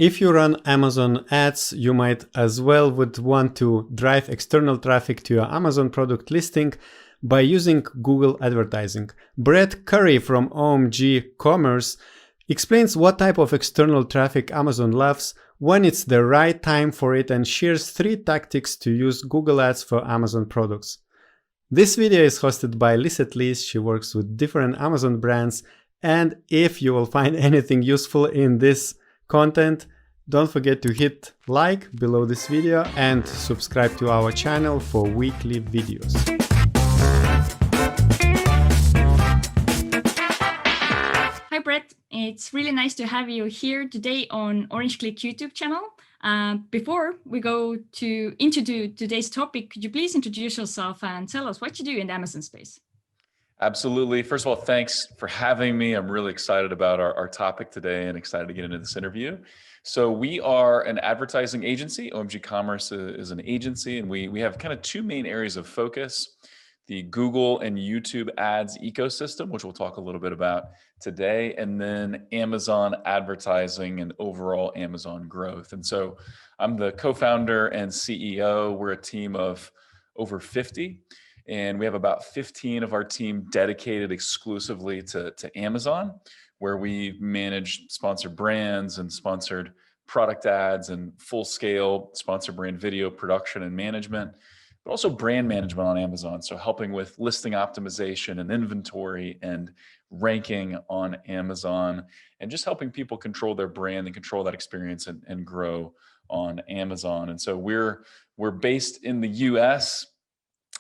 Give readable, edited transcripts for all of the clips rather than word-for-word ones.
If you run Amazon ads, you might as well would want to drive external traffic to your Amazon product listing by using Google advertising. Brett Curry from OMG Commerce explains what type of external traffic Amazon loves, when it's the right time for it, and shares 3 tactics to use Google Ads for Amazon products. This video is hosted by Lisette Lees. She works with different Amazon brands, and if you will find anything useful in this content, don't forget to hit like below this video and subscribe to our channel for weekly videos. Hi Brett, it's really nice to have you here today on OrangeClick YouTube channel. Before we go into today's topic, could you please introduce yourself and tell us what you do in the Amazon space? Absolutely. First of all, thanks for having me. I'm really excited about our topic today and excited to get into this interview. So we are an advertising agency. OMG Commerce is an agency, and we have kind of 2 main areas of focus: the Google and YouTube ads ecosystem, which we'll talk a little bit about today, and then Amazon advertising and overall Amazon growth. And so I'm the co-founder and CEO. We're a team of over 50. And we have about 15 of our team dedicated exclusively to Amazon, where we manage sponsored brands and sponsored product ads and full-scale sponsor brand video production and management, but also brand management on Amazon. So helping with listing optimization and inventory and ranking on Amazon, and just helping people control their brand and control that experience and grow on Amazon. And so we're based in the US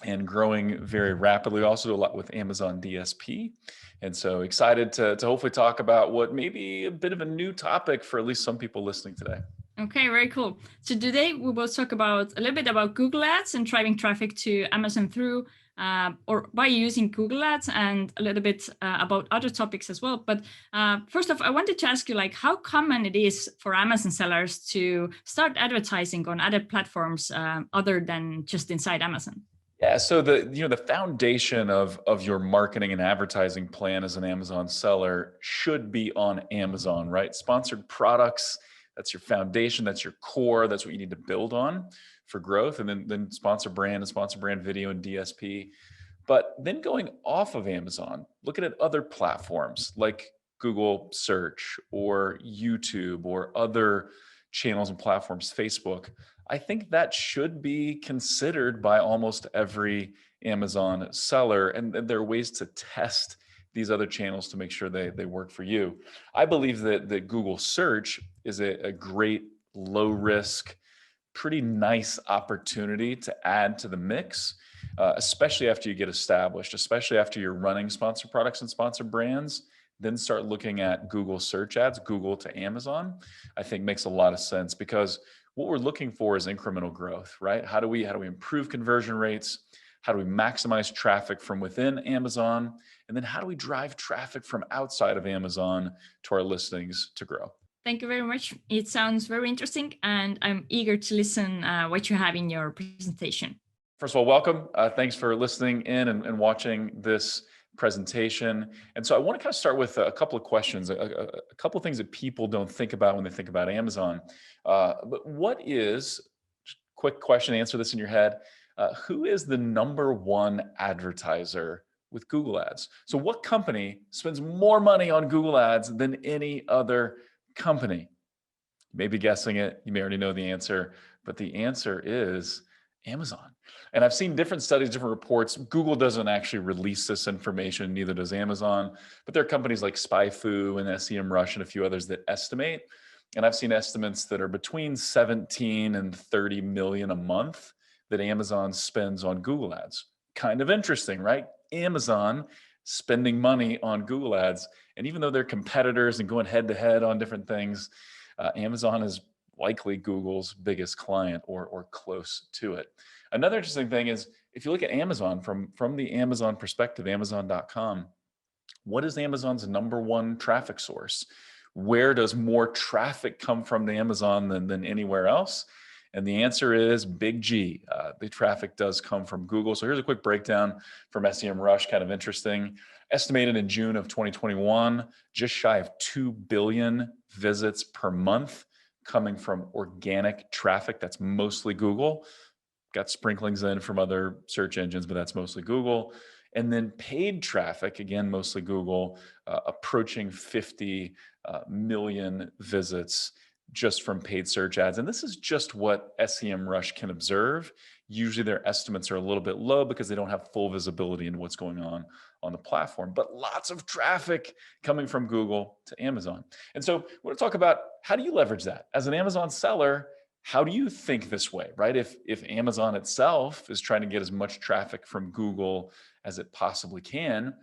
and growing very rapidly. We also do a lot with Amazon DSP. And so excited to hopefully talk about what may be a bit of a new topic for at least some people listening today. Okay, very cool. So today we will talk about a little bit about Google Ads and driving traffic to Amazon through or by using Google Ads, and a little bit about other topics as well. But first off, I wanted to ask you, like, how common it is for Amazon sellers to start advertising on other platforms other than just inside Amazon? Yeah, so the foundation of your marketing and advertising plan as an Amazon seller should be on Amazon, right? Sponsored products, that's your foundation, that's your core, that's what you need to build on for growth, and then sponsor brand and sponsor brand video and DSP. But then going off of Amazon, looking at other platforms like Google Search or YouTube or other channels and platforms, Facebook, I think that should be considered by almost every Amazon seller. And there are ways to test these other channels to make sure they work for you. I believe that Google Search is a great low risk, pretty nice opportunity to add to the mix, especially after you get established, especially after you're running sponsored products and sponsored brands. Then start looking at Google Search ads, Google to Amazon, I think makes a lot of sense, because what we're looking for is incremental growth, right? How do we improve conversion rates? How do we maximize traffic from within Amazon? And then how do we drive traffic from outside of Amazon to our listings to grow? Thank you very much. It sounds very interesting, and I'm eager to listen what you have in your presentation. First of all, welcome. Thanks for listening in and watching this presentation. And so I want to kind of start with a couple of questions, a couple of things that people don't think about when they think about Amazon. But what is, quick question, answer this in your head, who is the #1 advertiser with Google Ads? So what company spends more money on Google Ads than any other company? You may be guessing it, you may already know the answer, but the answer is Amazon. And I've seen different studies, different reports. Google doesn't actually release this information, neither does Amazon, but there are companies like SpyFu and SEMrush and a few others that estimate. And I've seen estimates that are between 17 and 30 million a month that Amazon spends on Google Ads. Kind of interesting, right? Amazon spending money on Google Ads. And even though they're competitors and going head to head on different things, Amazon is likely Google's biggest client or close to it. Another interesting thing is, if you look at Amazon from the Amazon perspective, Amazon.com, what is Amazon's #1 traffic source? Where does more traffic come from to Amazon than anywhere else? And the answer is big G. The traffic does come from Google. So here's a quick breakdown from SEMrush, kind of interesting. Estimated in June of 2021, just shy of 2 billion visits per month coming from organic traffic. That's mostly Google. Got sprinklings in from other search engines, but that's mostly Google. And then paid traffic, again, mostly Google, approaching 50 million visits just from paid search ads. And this is just what SEMrush can observe. Usually their estimates are a little bit low because they don't have full visibility into what's going on the platform, but lots of traffic coming from Google to Amazon. And so we're going to talk about how do you leverage that as an Amazon seller. How do you think this way, right? If Amazon itself is trying to get as much traffic from Google as it possibly can,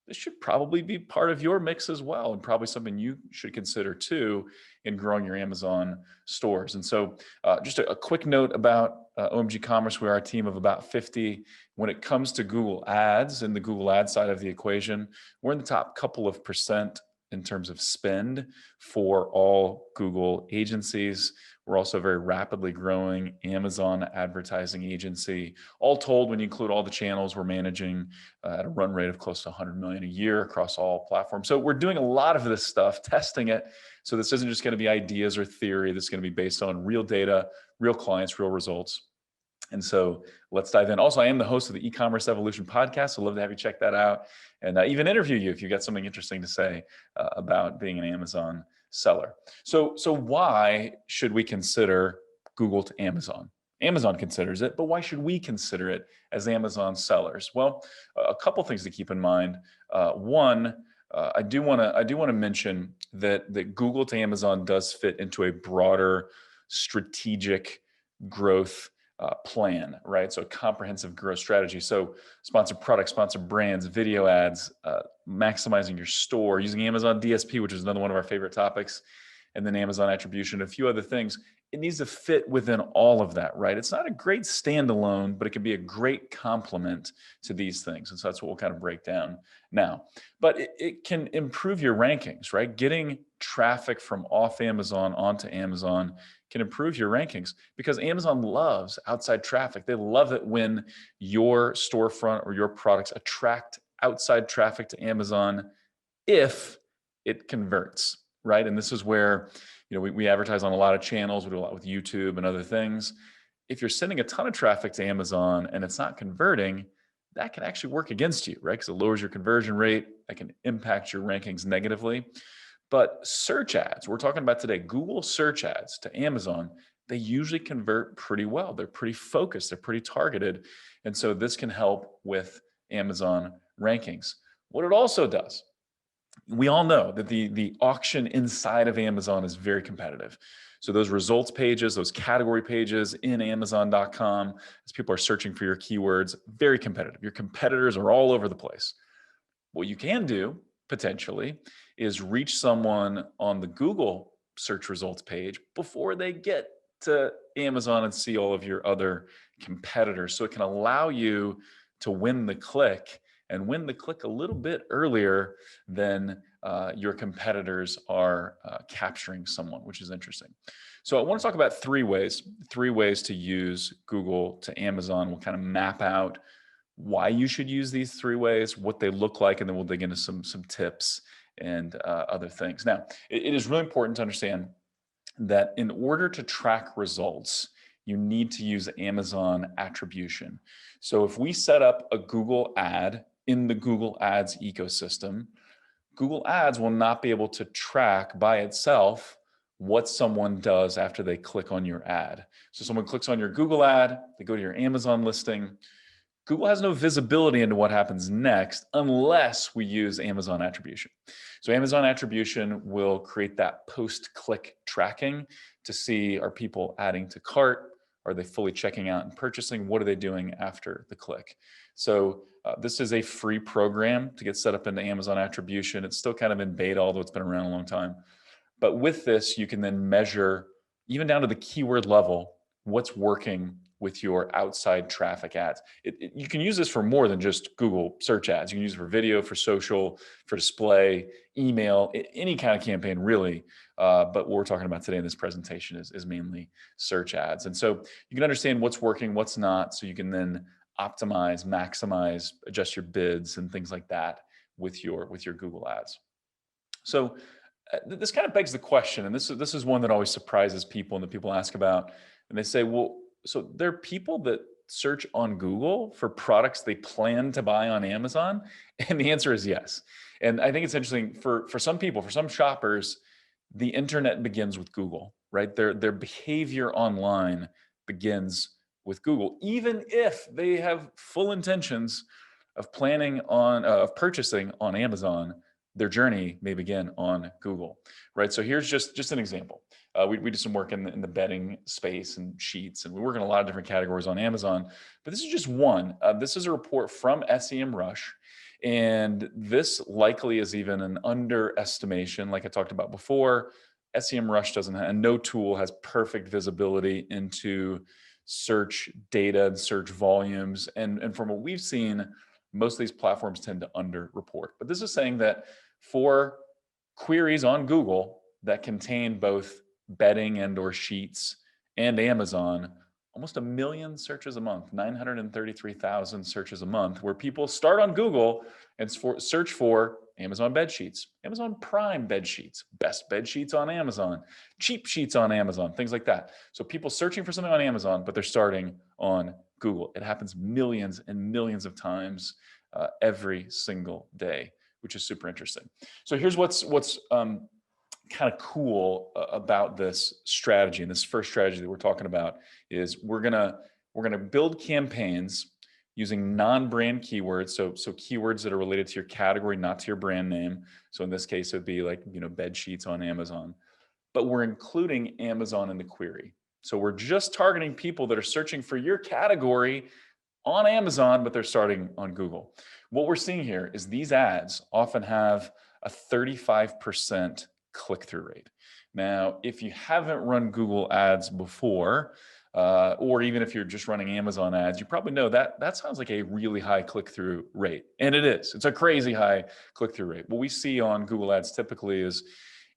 this should probably be part of your mix as well, and probably something you should consider too in growing your Amazon stores. And so just a quick note about OMG Commerce. We are a team of about 50. When it comes to Google Ads and the Google Ads side of the equation, we're in the top couple of percent in terms of spend for all Google agencies. We're also a very rapidly growing Amazon advertising agency. All told, when you include all the channels, we're managing at a run rate of close to 100 million a year across all platforms. So we're doing a lot of this stuff, testing it. So this isn't just going to be ideas or theory. This is going to be based on real data, real clients, real results. And so let's dive in. Also, I am the host of the E-commerce Evolution podcast. So I'd love to have you check that out and even interview you if you got something interesting to say about being an Amazon seller. So why should we consider Google to Amazon? Amazon considers it, but why should we consider it as Amazon sellers? Well, a couple things to keep in mind. One, I do want to mention that Google to Amazon does fit into a broader strategic growth plan, right? So a comprehensive growth strategy. So sponsored products, sponsored brands, video ads, maximizing your store, using Amazon DSP, which is another one of our favorite topics, and then Amazon attribution, a few other things. It needs to fit within all of that, right? It's not a great standalone, but it can be a great complement to these things. And so that's what we'll kind of break down now. But it can improve your rankings, right? Getting traffic from off Amazon onto Amazon can improve your rankings because Amazon loves outside traffic. They love it when your storefront or your products attract outside traffic to Amazon if it converts, right? And this is where, we advertise on a lot of channels. We do a lot with YouTube and other things. If you're sending a ton of traffic to Amazon and it's not converting, that can actually work against you, right? Because it lowers your conversion rate. That can impact your rankings negatively. But search ads, we're talking about today, Google search ads to Amazon, they usually convert pretty well. They're pretty focused. They're pretty targeted. And so this can help with Amazon rankings. What it also does, we all know that the auction inside of Amazon is very competitive. So those results pages, those category pages in Amazon.com, as people are searching for your keywords, very competitive. Your competitors are all over the place. What you can do potentially is reach someone on the Google search results page before they get to Amazon and see all of your other competitors. So it can allow you to win the click and win the click a little bit earlier than your competitors are capturing someone, which is interesting. So I want to talk about three ways to use Google to Amazon. We'll kind of map out why you should use these three ways, what they look like, and then we'll dig into some tips and other things. Now, it is really important to understand that in order to track results, you need to use Amazon attribution. So if we set up a Google ad in the Google Ads ecosystem, Google Ads will not be able to track by itself what someone does after they click on your ad. So someone clicks on your Google ad, they go to your Amazon listing. Google has no visibility into what happens next unless we use Amazon attribution. So Amazon attribution will create that post-click tracking to see, are people adding to cart? Are they fully checking out and purchasing? What are they doing after the click? So this is a free program to get set up into Amazon attribution. It's still kind of in beta, although it's been around a long time. But with this, you can then measure, even down to the keyword level, what's working with your outside traffic ads. You can use this for more than just Google search ads. You can use it for video, for social, for display, email, any kind of campaign really. But what we're talking about today in this presentation is mainly search ads. And so you can understand what's working, what's not, so you can then optimize, maximize, adjust your bids and things like that with your Google ads. So This kind of begs the question, and this is one that always surprises people and that people ask about, and they say, well, so there are people that search on Google for products they plan to buy on Amazon, and the answer is yes. And I think it's interesting for some people, for some shoppers, the internet begins with Google, right? Their behavior online begins with Google, even if they have full intentions of planning on of purchasing on Amazon. Their journey may begin on Google, right? So here's just an example. We do some work in the bedding space and sheets, and we work in a lot of different categories on Amazon, but this is just one. This is a report from SEMrush, and this likely is even an underestimation, like I talked about before. SEMrush doesn't have, and no tool has perfect visibility into search data and search volumes. And from what we've seen, most of these platforms tend to underreport. But this is saying that for queries on Google that contain both bedding and or sheets and Amazon, almost 1 million searches a month, 933,000 searches a month, where people start on Google and search for Amazon bed sheets, Amazon Prime bed sheets, best bed sheets on Amazon, cheap sheets on Amazon, things like that. So people searching for something on Amazon, but they're starting on Google. It happens millions and millions of times every single day, which is super interesting. So here's what's kind of cool about this strategy, and this first strategy that we're talking about is we're gonna build campaigns using non-brand keywords, so keywords that are related to your category, not to your brand name. So in this case, it would be like, bed sheets on Amazon, but we're including Amazon in the query. So we're just targeting people that are searching for your category on Amazon, but they're starting on Google. What we're seeing here is these ads often have a 35% click-through rate. Now, if you haven't run Google ads before, or even if you're just running Amazon ads, you probably know that sounds like a really high click-through rate. And it is. It's a crazy high click-through rate. What we see on Google ads typically is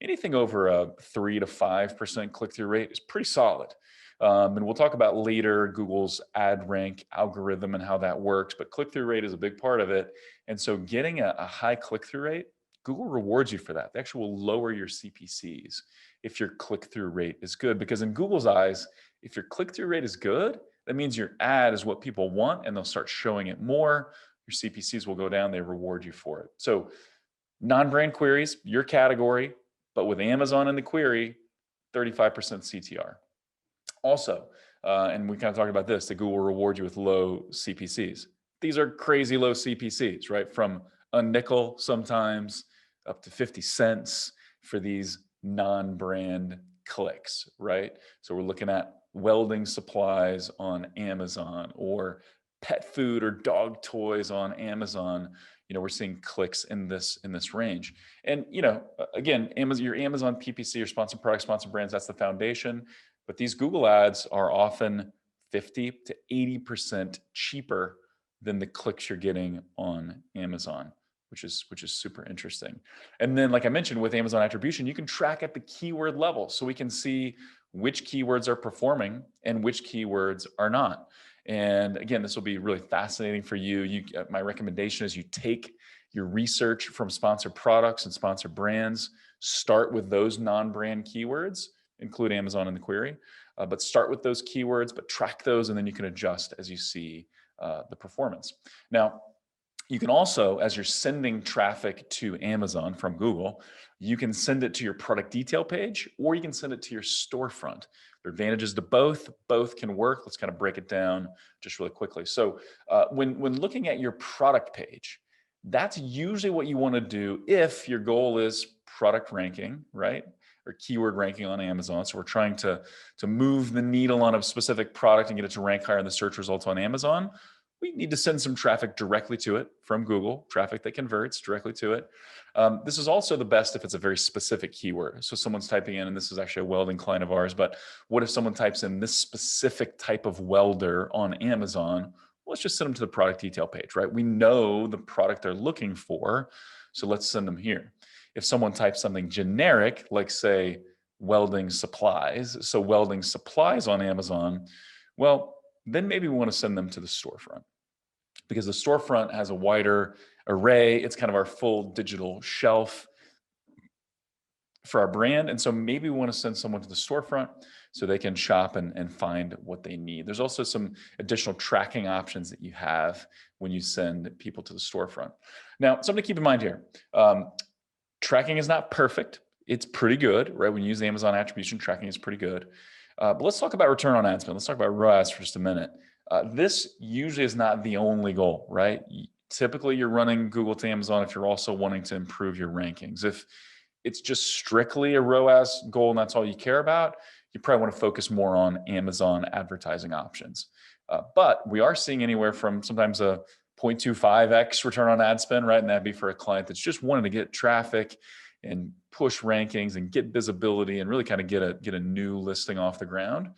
anything over a 3 to 5% click-through rate is pretty solid. And we'll talk about later Google's ad rank algorithm and how that works, but click-through rate is a big part of it. And so getting a high click-through rate, Google rewards you for that. They actually will lower your CPCs if your click-through rate is good, because in Google's eyes, if your click-through rate is good, that means your ad is what people want and they'll start showing it more. Your CPCs will go down, they reward you for it. So non-brand queries, your category, but with Amazon in the query, 35% CTR. Also, and we kind of talked about this, that Google will reward you with low CPCs. These are crazy low CPCs, right? From a nickel sometimes up to 50 cents for these non-brand clicks, right? So we're looking at welding supplies on Amazon, or pet food or dog toys on Amazon. We're seeing clicks in this range. And again, your Amazon PPC, your sponsored products, sponsored brands, that's the foundation. But these Google ads are often 50 to 80% cheaper than the clicks you're getting on Amazon, which is super interesting. And then, like I mentioned, with Amazon attribution, you can track at the keyword level, so we can see which keywords are performing and which keywords are not. And again, this will be really fascinating for you. My recommendation is you take your research from sponsored products and sponsored brands, start with those non-brand keywords, include Amazon in the query, but start with those keywords, but track those, and then you can adjust as you see the performance. Now, you can also, as you're sending traffic to Amazon from Google, you can send it to your product detail page, or you can send it to your storefront. There are advantages to both. Both can work. Let's kind of break it down just really quickly. So when looking at your product page, that's usually what you want to do if your goal is product ranking, right? Or keyword ranking on Amazon. So we're trying to move the needle on a specific product and get it to rank higher in the search results on Amazon. We need to send some traffic directly to it from Google, traffic that converts directly to it. This is also the best if it's a very specific keyword. So someone's typing in, and this is actually a welding client of ours, but what if someone types in this specific type of welder on Amazon? Well, let's just send them to the product detail page, right? We know the product they're looking for, so let's send them here. If someone types something generic, like say welding supplies, so welding supplies on Amazon, well, then maybe we want to send them to the storefront, because the storefront has a wider array. It's kind of our full digital shelf. for our brand. And so maybe we want to send someone to the storefront so they can shop and find what they need. There's also some additional tracking options that you have when you send people to the storefront. Now, something to keep in mind here. Tracking is not perfect. It's pretty good, right? When you use Amazon attribution, tracking is pretty good. But let's talk about return on ad spend. Let's talk about ROAS for just a minute. This usually is not the only goal, right? Typically, you're running Google to Amazon if you're also wanting to improve your rankings. If it's just strictly a ROAS goal and that's all you care about, you probably want to focus more on Amazon advertising options. But we are seeing anywhere from sometimes a 0.25x return on ad spend, right? And that'd be for a client that's just wanting to get traffic and push rankings and get visibility and really kind of get a new listing off the ground,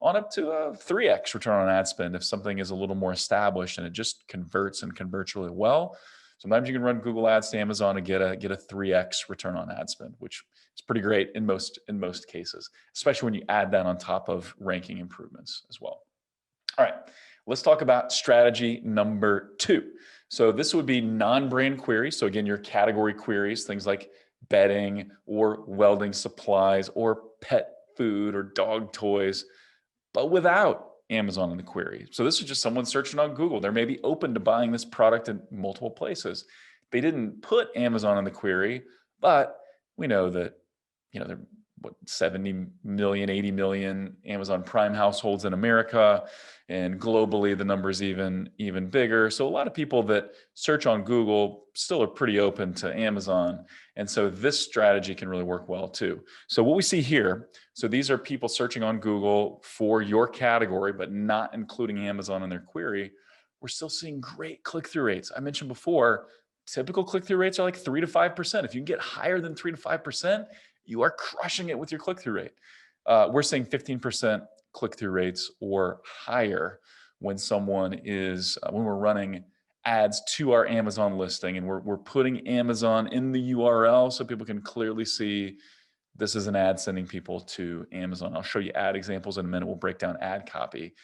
on up to a 3x return on ad spend if something is a little more established and it just converts really well. Sometimes you can run Google Ads to Amazon and get a 3x return on ad spend, which is pretty great in most cases, especially when you add that on top of ranking improvements as well. All right, let's talk about strategy number 2. So this would be non-brand queries. So again, your category queries, things like bedding or welding supplies or pet food or dog toys, but without Amazon in the query. So this is just someone searching on Google. They're maybe open to buying this product in multiple places. They didn't put Amazon in the query, but we know that, there are 70 million, 80 million Amazon Prime households in America, and globally the number's even bigger. So a lot of people that search on Google still are pretty open to Amazon. And so this strategy can really work well too. So what we see here, so these are people searching on Google for your category, but not including Amazon in their query. We're still seeing great click-through rates. I mentioned before, typical click-through rates are like 3 to 5%. If you can get higher than 3 to 5%, you are crushing it with your click-through rate. We're seeing 15% click-through rates or higher when when we're running ads to our Amazon listing, and we're putting Amazon in the URL so people can clearly see this is an ad sending people to Amazon. I'll show you ad examples in a minute. We'll break down ad copy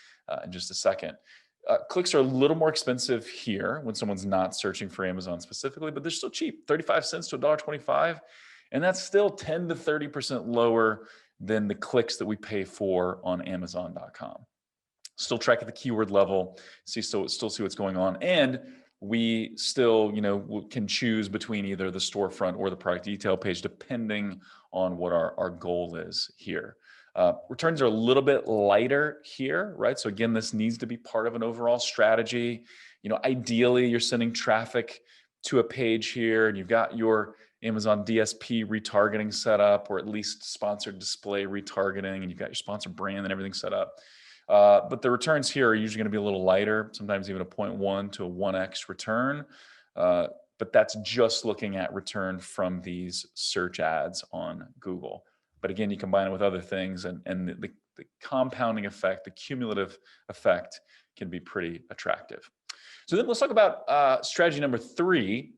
in just a second. Clicks are a little more expensive here when someone's not searching for Amazon specifically, but they're still cheap, 35 cents to $1.25. And that's still 10 to 30% lower than the clicks that we pay for on Amazon.com. Still track at the keyword level, still see what's going on. And we still, can choose between either the storefront or the product detail page, depending on what our goal is here. Returns are a little bit lighter here, right? So again, this needs to be part of an overall strategy. Ideally, you're sending traffic to a page here, and you've got your Amazon DSP retargeting set up, or at least sponsored display retargeting, and you've got your sponsored brand and everything set up. But the returns here are usually going to be a little lighter, sometimes even a 0.1 to a 1x return. But that's just looking at return from these search ads on Google. But again, you combine it with other things, and the compounding effect, the cumulative effect can be pretty attractive. So then let's talk about strategy number 3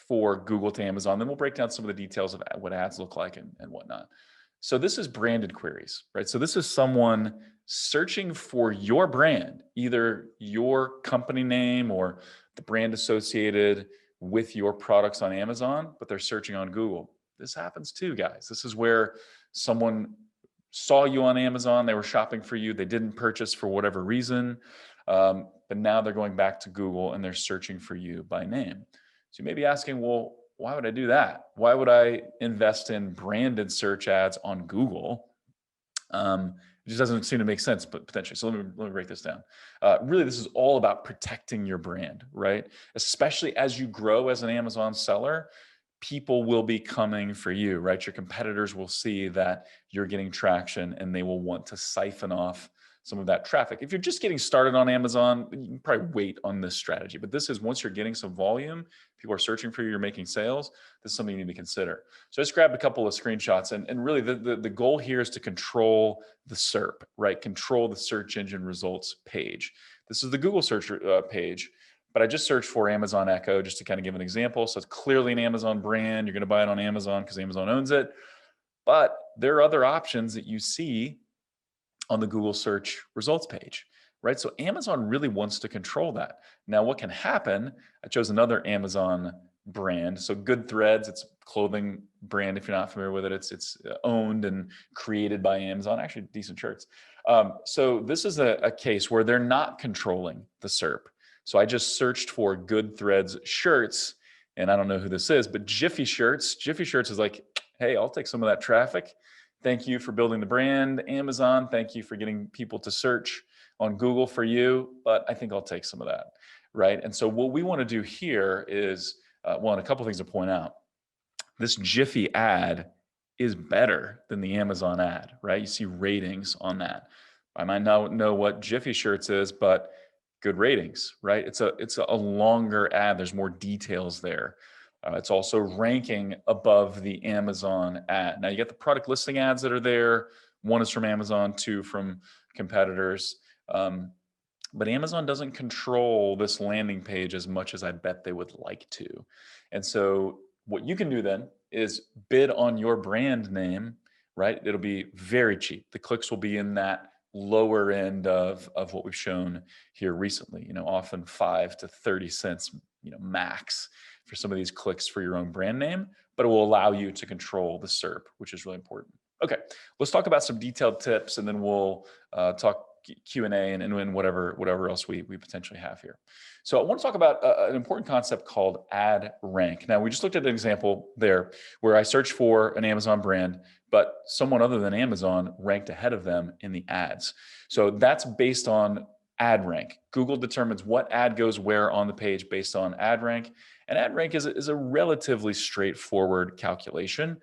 for Google to Amazon. Then we'll break down some of the details of what ads look like and whatnot. So this is branded queries, right? So this is someone searching for your brand, either your company name or the brand associated with your products on Amazon, but they're searching on Google. This happens too, guys. This is where someone saw you on Amazon, they were shopping for you, they didn't purchase for whatever reason, but now they're going back to Google and they're searching for you by name. So you may be asking, well, why would I do that? Why would I invest in branded search ads on Google? It just doesn't seem to make sense, but potentially. So let me break this down. Really, this is all about protecting your brand, right? Especially as you grow as an Amazon seller, people will be coming for you, right? Your competitors will see that you're getting traction and they will want to siphon off some of that traffic. If you're just getting started on Amazon, you can probably wait on this strategy. But this is once you're getting some volume, people are searching for you, you're making sales, this is something you need to consider. So I just grabbed a couple of screenshots, and really the goal here is to control the SERP, right? Control the search engine results page. This is the Google search page, but I just searched for Amazon Echo just to kind of give an example. So it's clearly an Amazon brand. You're going to buy it on Amazon because Amazon owns it. But there are other options that you see on the Google search results page, right? So Amazon really wants to control that. Now, what can happen, I chose another Amazon brand. So Good Threads, it's a clothing brand. If you're not familiar with it, it's owned and created by Amazon, actually decent shirts. So this is a case where they're not controlling the SERP. So I just searched for Good Threads shirts, and I don't know who this is, but Jiffy Shirts is like, hey, I'll take some of that traffic. Thank you for building the brand, Amazon. Thank you for getting people to search on Google for you, but I think I'll take some of that, right? And so what we want to do here is, one, a couple things to point out. This Jiffy ad is better than the Amazon ad, right? You see ratings on that. I might not know what Jiffy Shirts is, but good ratings, right? It's a longer ad. There's more details there. It's also ranking above the Amazon ad. Now you got the product listing ads that are there. One is from Amazon, two from competitors. But Amazon doesn't control this landing page as much as I bet they would like to. And so what you can do then is bid on your brand name, right? It'll be very cheap. The clicks will be in that lower end of what we've shown here recently, often 5 to 30 cents, max for some of these clicks for your own brand name, but it will allow you to control the SERP, which is really important. Okay, let's talk about some detailed tips, and then we'll talk Q&A and whatever else we potentially have here. So I want to talk about an important concept called ad rank. Now, we just looked at an example there where I searched for an Amazon brand, but someone other than Amazon ranked ahead of them in the ads. So that's based on ad rank. Google determines what ad goes where on the page based on ad rank. And ad rank is a relatively straightforward calculation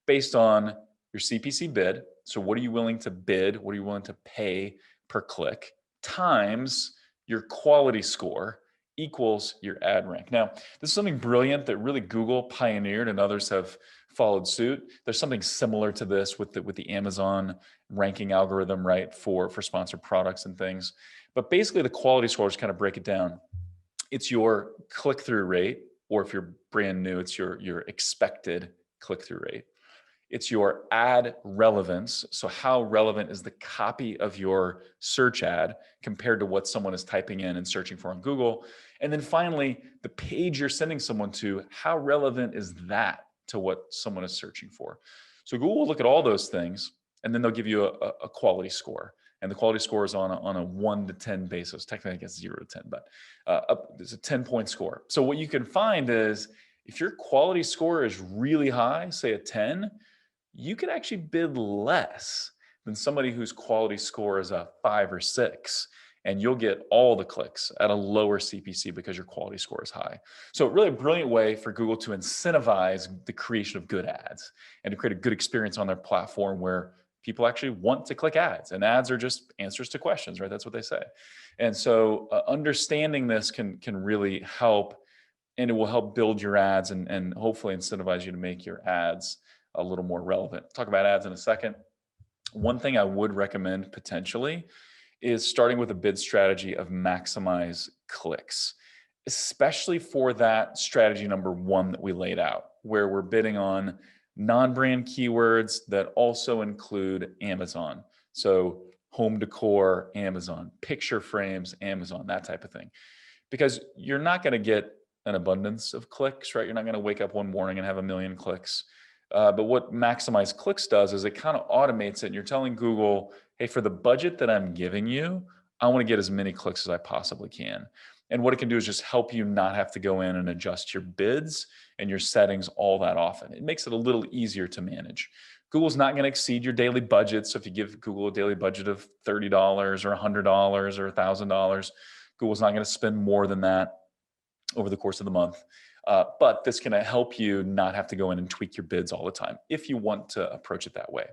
based on your CPC bid. So what are you willing to bid? What are you willing to pay per click times your quality score equals your ad rank. Now, this is something brilliant that really Google pioneered and others have followed suit. There's something similar to this with the Amazon ranking algorithm, right, for sponsored products and things. But basically the quality scores kind of break it down. It's your click-through rate, or if you're brand new, it's your expected click-through rate. It's your ad relevance. So how relevant is the copy of your search ad compared to what someone is typing in and searching for on Google? And then finally, the page you're sending someone to, how relevant is that to what someone is searching for? So Google will look at all those things, and then they'll give you a quality score. And the quality score is on a 1 to 10 basis. Technically, I guess 0 to 10, but it's a 10-point score. So what you can find is if your quality score is really high, say a 10, you could actually bid less than somebody whose quality score is a 5 or 6, and you'll get all the clicks at a lower CPC because your quality score is high. So really a brilliant way for Google to incentivize the creation of good ads and to create a good experience on their platform where people actually want to click ads, and ads are just answers to questions, right? That's what they say. And so understanding this can really help, and it will help build your ads and hopefully incentivize you to make your ads a little more relevant. Talk about ads in a second. One thing I would recommend potentially is starting with a bid strategy of maximize clicks, especially for that strategy number 1 that we laid out, where we're bidding on non-brand keywords that also include Amazon. So home decor, Amazon, picture frames, Amazon, that type of thing. Because you're not going to get an abundance of clicks, right? You're not going to wake up one morning and have 1 million clicks. But what Maximize Clicks does is it kind of automates it. And you're telling Google, hey, for the budget that I'm giving you, I want to get as many clicks as I possibly can. And what it can do is just help you not have to go in and adjust your bids and your settings all that often. It makes it a little easier to manage. Google's not going to exceed your daily budget. So if you give Google a daily budget of $30 or $100 or $1,000, Google's not going to spend more than that over the course of the month. But this can help you not have to go in and tweak your bids all the time if you want to approach it that way.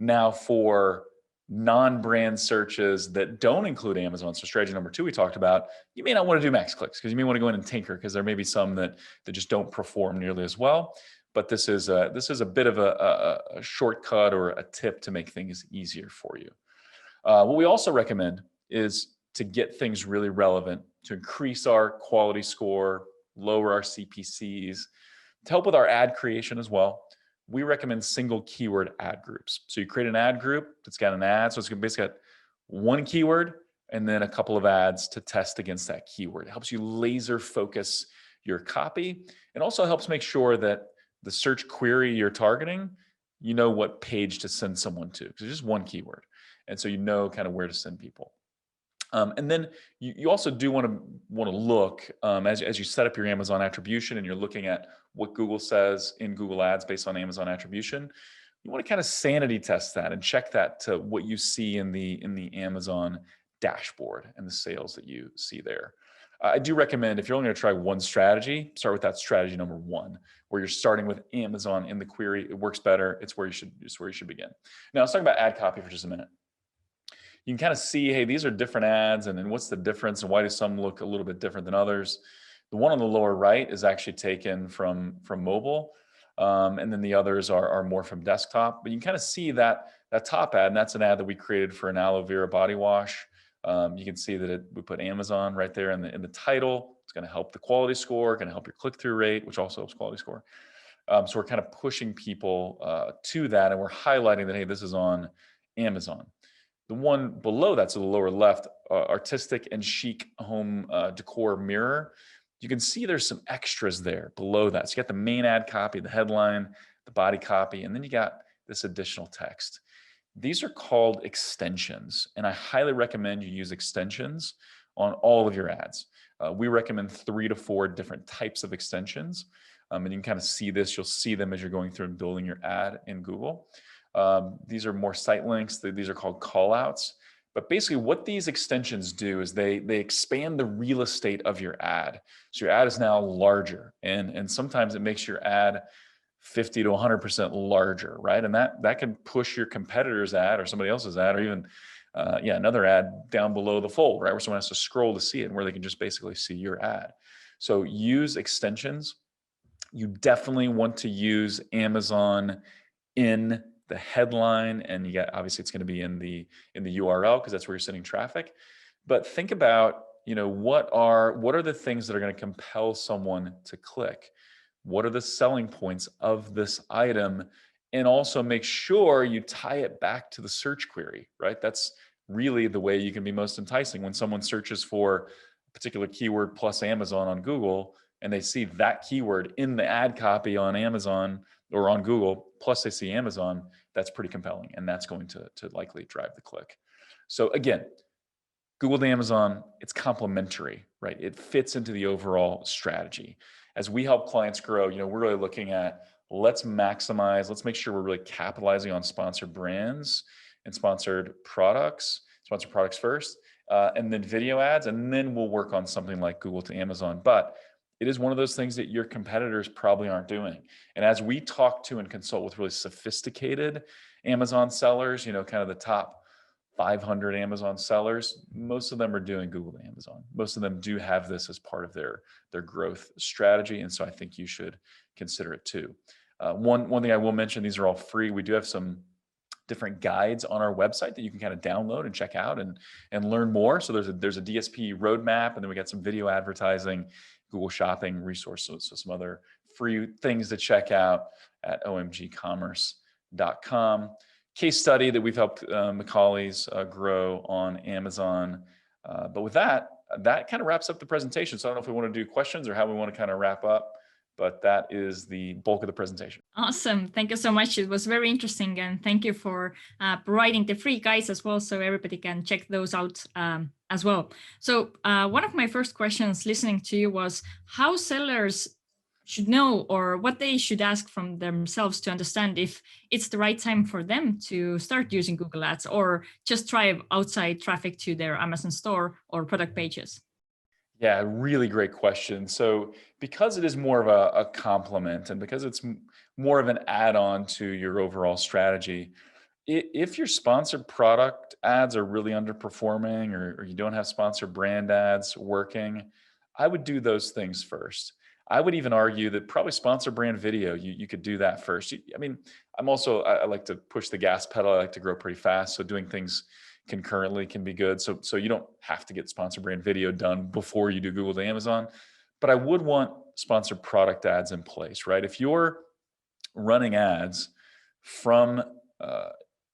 Now, for non-brand searches that don't include Amazon, so strategy number 2 we talked about, you may not want to do max clicks because you may want to go in and tinker because there may be some that just don't perform nearly as well. But this is a bit of a shortcut or a tip to make things easier for you. What we also recommend is to get things really relevant, to increase our quality score, lower our CPCs, to help with our ad creation as well. We recommend single keyword ad groups. So you create an ad group that's got an ad. So it's basically got one keyword and then a couple of ads to test against that keyword. It helps you laser focus your copy. It also helps make sure that the search query you're targeting, you know what page to send someone to, because it's just one keyword. And so you know kind of where to send people. And then you also do want to look as you set up your Amazon attribution and you're looking at what Google says in Google Ads based on Amazon attribution. You want to kind of sanity test that and check that to what you see in the Amazon dashboard and the sales that you see there. I do recommend, if you're only going to try one strategy, start with that strategy number one, where you're starting with Amazon in the query. It works better. It's where you should begin. Now let's talk about ad copy for just a minute. You can kind of see, hey, these are different ads, and then what's the difference, and why do some look a little bit different than others? The one on the lower right is actually taken from mobile, and then the others are more from desktop. But you can kind of see that top ad, and that's an ad that we created for an aloe vera body wash. You can see that we put Amazon right there in the title. It's going to help the quality score, going to help your click-through rate, which also helps quality score. So we're kind of pushing people to that, and we're highlighting that, hey, this is on Amazon. The one below that, so the lower left, artistic and chic home decor mirror, you can see there's some extras there below that. So you got the main ad copy, the headline, the body copy, and then you got this additional text. These are called extensions, and I highly recommend you use extensions on all of your ads. We recommend 3 to 4 different types of extensions, and you can kind of see this. You'll see them as you're going through and building your ad in Google. These are more site links. These are called callouts. But basically what these extensions do is they expand the real estate of your ad. So your ad is now larger, and sometimes it makes your ad 50 to 100% larger, right? And that can push your competitor's ad or somebody else's ad, or even another ad down below the fold, right? Where someone has to scroll to see it, and where they can just basically see your ad. So use extensions. You definitely want to use Amazon in the headline, and you got, obviously it's going to be in the URL, because that's where you're sending traffic. But think about, what are the things that are going to compel someone to click? What are the selling points of this item? And also make sure you tie it back to the search query, right? That's really the way you can be most enticing. When someone searches for a particular keyword plus Amazon on Google, and they see that keyword in the ad copy on Amazon or on Google, plus they see Amazon, that's pretty compelling, and that's going to likely drive the click. So again, Google to Amazon, it's complementary, right? It fits into the overall strategy. As we help clients grow, we're really looking at, let's maximize, let's make sure we're really capitalizing on sponsored brands and sponsored products first, and then video ads, and then we'll work on something like Google to Amazon. But it is one of those things that your competitors probably aren't doing. And as we talk to and consult with really sophisticated Amazon sellers, kind of the top 500 Amazon sellers, most of them are doing Google to Amazon. Most of them do have this as part of their growth strategy. And so I think you should consider it too. One thing I will mention, these are all free. We do have some different guides on our website that you can kind of download and check out and learn more. So there's a DSP roadmap, and then we got some video advertising, Google Shopping resources, so some other free things to check out at omgcommerce.com. Case study that we've helped Macaulay's grow on Amazon. But with that kind of wraps up the presentation. So I don't know if we want to do questions or how we want to kind of wrap up, but that is the bulk of the presentation. Awesome. Thank you so much. It was very interesting. And thank you for providing the free guides as well, so everybody can check those out as well. So one of my first questions listening to you was how sellers should know, or what they should ask from themselves to understand if it's the right time for them to start using Google Ads, or just drive outside traffic to their Amazon store or product pages. Yeah, really great question. So because it is more of a complement, and because it's more of an add-on to your overall strategy, if your sponsored product ads are really underperforming, or you don't have sponsored brand ads working, I would do those things first. I would even argue that probably sponsored brand video, you could do that first. I like to push the gas pedal. I like to grow pretty fast. So doing things concurrently can be good. So you don't have to get sponsored brand video done before you do Google to Amazon, but I would want sponsored product ads in place, right? If you're running ads from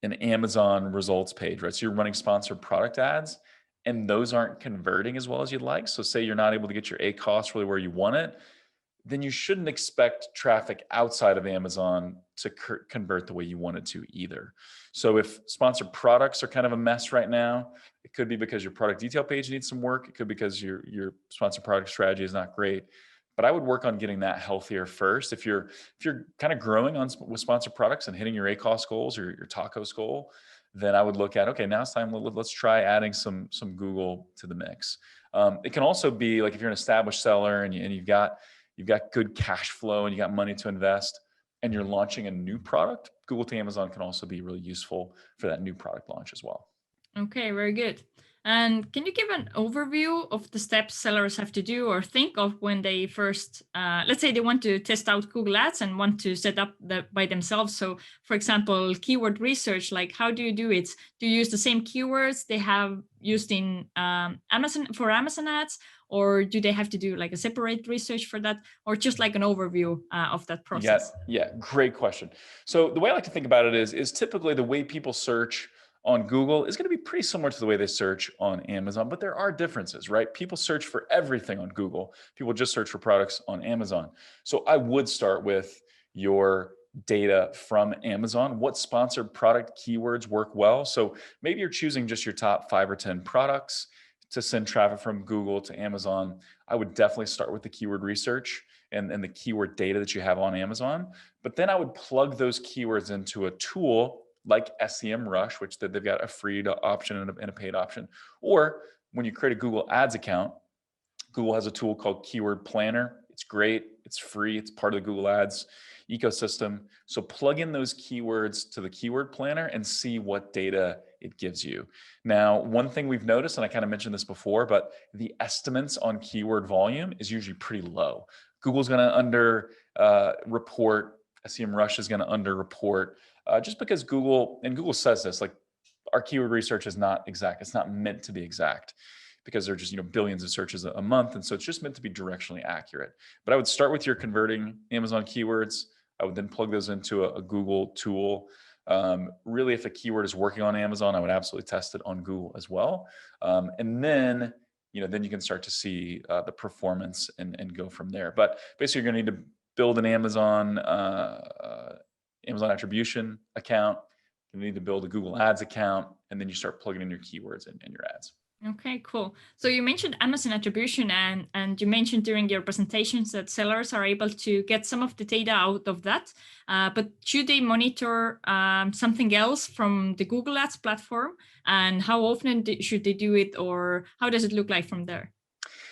an Amazon results page, right? So you're running sponsored product ads, and those aren't converting as well as you'd like. So say you're not able to get your ACoS really where you want it. then you shouldn't expect traffic outside of Amazon to convert the way you want it to either. So if sponsored products are kind of a mess right now, it could be because your product detail page needs some work. It could be because your sponsored product strategy is not great. But I would work on getting that healthier first. If you're kind of growing with sponsored products and hitting your ACoS goals or your TACoS goal, then I would look at, okay, now it's time, let's try adding some Google to the mix. It can also be like if you're an established seller and you've got good cash flow and you got money to invest and you're launching a new product, Google to Amazon can also be really useful for that new product launch as well. Okay, very good. And can you give an overview of the steps sellers have to do or think of when they first, let's say they want to test out Google Ads and want to set up that by themselves? So for example, keyword research, like how do you do it? Do you use the same keywords they have used in Amazon ads? Or do they have to do like a separate research for that, or just like an overview of that process? Yeah, great question. So the way I like to think about it is typically the way people search on Google is going to be pretty similar to the way they search on Amazon, but there are differences, right? People search for everything on Google. People just search for products on Amazon. So I would start with your data from Amazon. What sponsored product keywords work well? So maybe you're choosing just your top 5 or 10 products to send traffic from Google to Amazon. I would definitely start with the keyword research and the keyword data that you have on Amazon. But then I would plug those keywords into a tool like SEMrush, which they've got a free option and a paid option. Or when you create a Google Ads account, Google has a tool called Keyword Planner. It's great, it's free, it's part of the Google Ads ecosystem. So plug in those keywords to the Keyword Planner and see what data it gives you. Now, one thing we've noticed, and I kind of mentioned this before, but the estimates on keyword volume is usually pretty low. Google's going to under report, SEMrush is going to under report, just because Google says this, like our keyword research is not exact. It's not meant to be exact because they're just, billions of searches a month. And so it's just meant to be directionally accurate. But I would start with your converting Amazon keywords. I would then plug those into a Google tool. Really, if a keyword is working on Amazon, I would absolutely test it on Google as well. And then, then you can start to see the performance and go from there. But basically, you're going to need to build an Amazon attribution account. You need to build a Google Ads account, and then you start plugging in your keywords and your ads. Okay, cool. So you mentioned Amazon attribution and you mentioned during your presentations that sellers are able to get some of the data out of that, but should they monitor something else from the Google Ads platform, and how often should they do it, or how does it look like from there?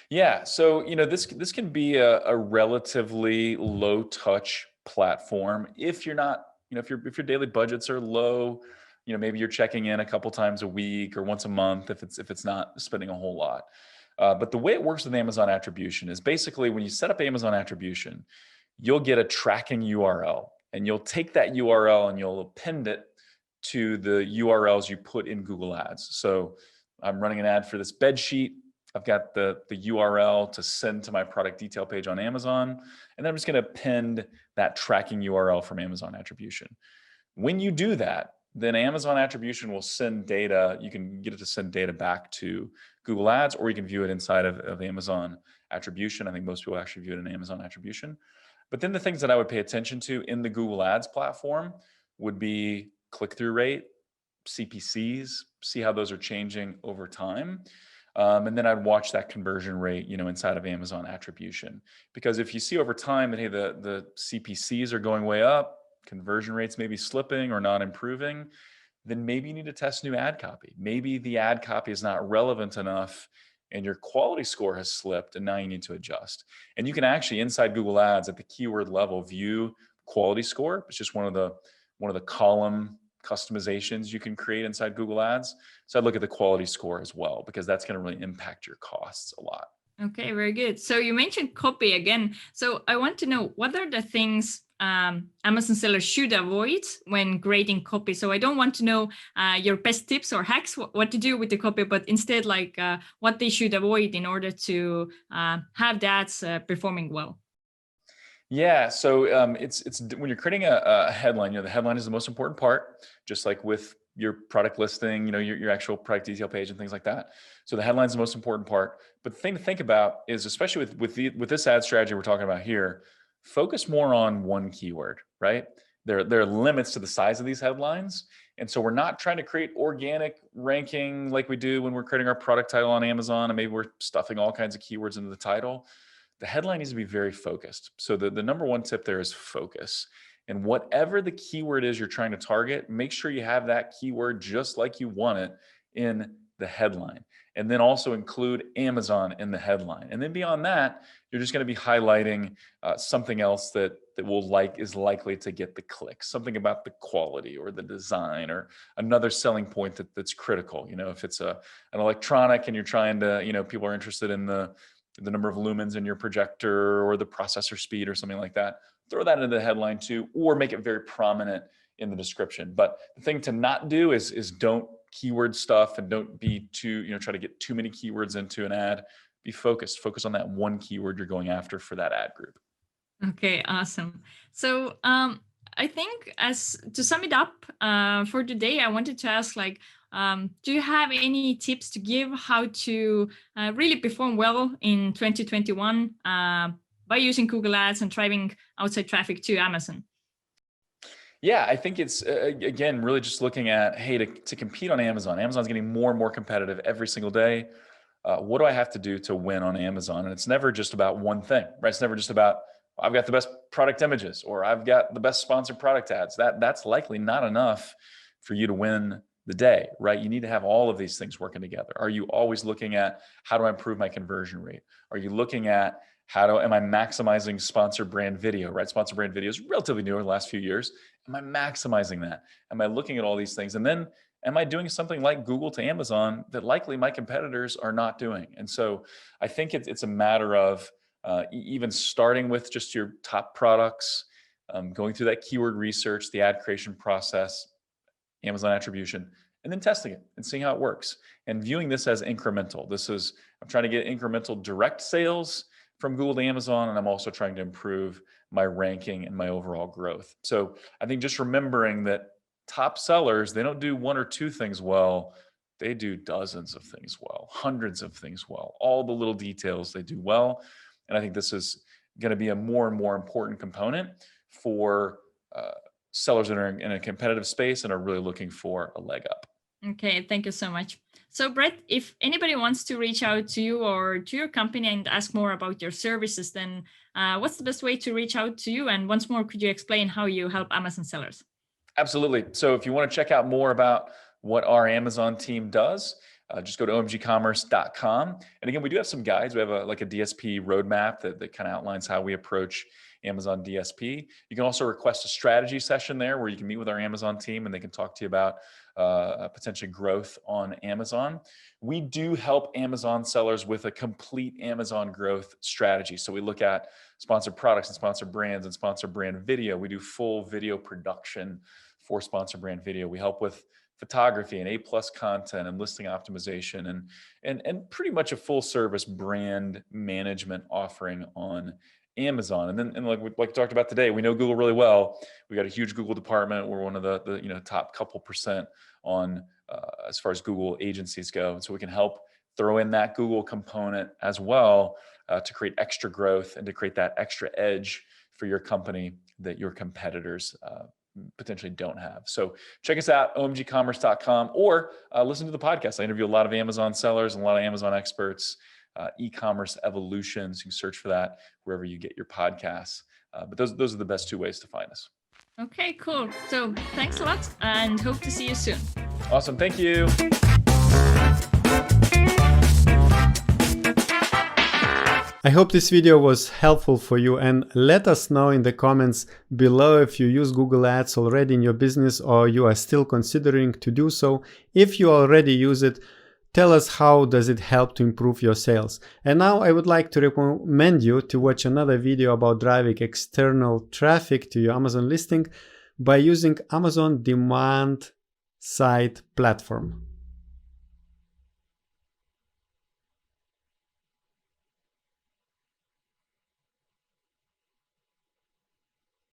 Yeah, so this can be a relatively low touch platform if you're not, if your daily budgets are low. Maybe you're checking in a couple times a week or once a month if it's not spending a whole lot. But the way it works with Amazon attribution is basically when you set up Amazon attribution, you'll get a tracking URL, and you'll take that URL and you'll append it to the URLs you put in Google Ads. So I'm running an ad for this bed sheet. I've got the URL to send to my product detail page on Amazon, and then I'm just going to append that tracking URL from Amazon attribution. When you do that, then Amazon attribution will send data. You can get it to send data back to Google Ads, or you can view it inside of Amazon attribution. I think most people actually view it in Amazon attribution. But then the things that I would pay attention to in the Google Ads platform would be click-through rate, CPCs, see how those are changing over time. And then I'd watch that conversion rate, inside of Amazon attribution. Because if you see over time that, hey, the CPCs are going way up, conversion rates may be slipping or not improving, then maybe you need to test new ad copy. Maybe the ad copy is not relevant enough and your quality score has slipped, and now you need to adjust. And you can actually, inside Google Ads at the keyword level, view quality score. It's just one of the column customizations you can create inside Google Ads. So I'd look at the quality score as well, because that's going to really impact your costs a lot. Okay, very good. So you mentioned copy again. So I want to know, what are the things Amazon sellers should avoid when grading copy? So I don't want to know your best tips or hacks, what to do with the copy, but instead like what they should avoid in order to have the ads performing well. Yeah, so it's when you're creating a headline, the headline is the most important part. Just like with your product listing, your actual product detail page and things like that. So the headline is the most important part. But the thing to think about is, especially with this ad strategy we're talking about here, focus more on one keyword, right? There are limits to the size of these headlines. And so we're not trying to create organic ranking like we do when we're creating our product title on Amazon, and maybe we're stuffing all kinds of keywords into the title. The headline needs to be very focused. So the number one tip there is focus. And whatever the keyword is you're trying to target, make sure you have that keyword just like you want it in the headline. And then also include Amazon in the headline. And then beyond that, you're just going to be highlighting something else that is likely to get the click, something about the quality or the design or another selling point that's critical. If it's an electronic and you're trying to, people are interested in the number of lumens in your projector or the processor speed or something like that, throw that into the headline too, or make it very prominent in the description. But the thing to not do is don't keyword stuff, and don't be too, try to get too many keywords into an ad. Be focused. Focus on that one keyword you're going after for that ad group. Okay, awesome. So I think, as to sum it up for today, I wanted to ask, do you have any tips to give how to really perform well in 2021 by using Google Ads and driving outside traffic to Amazon? Yeah, I think it's, again, really just looking at, hey, to compete on Amazon. Amazon's getting more and more competitive every single day. What do I have to do to win on Amazon? And it's never just about one thing, right? It's never just about, I've got the best product images, or I've got the best sponsored product ads. That's likely not enough for you to win the day, right? You need to have all of these things working together. Are you always looking at, how do I improve my conversion rate? Are you looking at, am I maximizing sponsored brand video, right? Sponsored brand video is relatively new in the last few years. Am I maximizing that? Am I looking at all these things? And then am I doing something like Google to Amazon that likely my competitors are not doing? And so I think it's a matter of even starting with just your top products, going through that keyword research, the ad creation process, Amazon attribution, and then testing it and seeing how it works, and viewing this as incremental. I'm trying to get incremental direct sales from Google to Amazon, and I'm also trying to improve my ranking and my overall growth. So I think just remembering that top sellers, they don't do one or two things well, they do dozens of things well, hundreds of things well, all the little details they do well. And I think this is going to be a more and more important component for sellers that are in a competitive space and are really looking for a leg up. Okay, thank you so much. So Brett, if anybody wants to reach out to you or to your company and ask more about your services, then what's the best way to reach out to you? And once more, could you explain how you help Amazon sellers? Absolutely. So if you want to check out more about what our Amazon team does, just go to omgcommerce.com. And again, we do have some guides. We have a DSP roadmap that kind of outlines how we approach Amazon DSP. You can also request a strategy session there where you can meet with our Amazon team and they can talk to you about potential growth on Amazon. We do help Amazon sellers with a complete Amazon growth strategy. So we look at sponsored products and sponsored brands and sponsored brand video. We do full video production for sponsored brand video. We help with photography and A+ content and listing optimization and pretty much a full service brand management offering on Amazon. And like we talked about today, we know Google really well. We got a huge Google department. We're one of the top couple percent on as far as Google agencies go. And so we can help throw in that Google component as well to create extra growth and to create that extra edge for your company that your competitors potentially don't have. So check us out, omgcommerce.com, or listen to the podcast. I interview a lot of Amazon sellers and a lot of Amazon experts. E-commerce evolutions. You can search for that wherever you get your podcasts. But those are the best two ways to find us. Okay, cool. So thanks a lot and hope to see you soon. Awesome. Thank you. I hope this video was helpful for you, and let us know in the comments below if you use Google Ads already in your business or you are still considering to do so. If you already use it, tell us how does it help to improve your sales. And now I would like to recommend you to watch another video about driving external traffic to your Amazon listing by using Amazon Demand Side Platform.